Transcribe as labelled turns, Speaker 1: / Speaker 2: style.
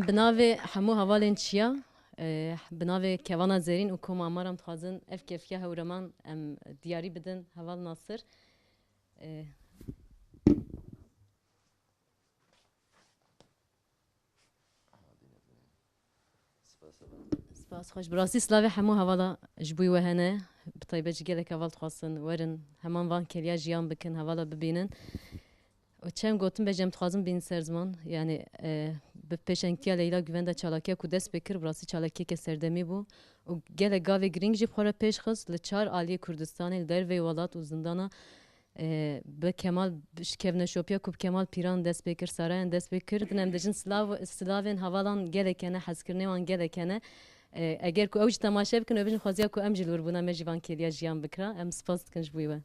Speaker 1: بناوی همو هوالین چیا بناوی کوانا زرین و کم آمارم تخازن اف کفیه هورمان ام دیاری بدن هوال ناصر سپاس خوش براستی سلاوی همو هوالا جبوی وهنه بطیبه جگلک هوال تخواستن ورن همان وان کلیا جیان بکن هوالا ببینن و چم گوتم بجم تخازم بین سرزمان یعنی به پیشنگتیا لیلا گوینده چالاکیه کو دست بکر براستی چالاکیه که سردمی بو و گله گاوی گرینگ جی بخوره پیش خست لچار آلی کردستانی در وی ولات و زندانا به کمال شکفنه شوپیا کوب کمال پیران دست بکر سرایان دست بکر دنم دجن سلاوین هوالان گله کنه حسکرنه وان گله کنه اگر کو اوج تماشا بکن و بجن خوازیا کو ام جلور بونا مجیوان کلیا جیان بکرا ام سپاس کنج بویوه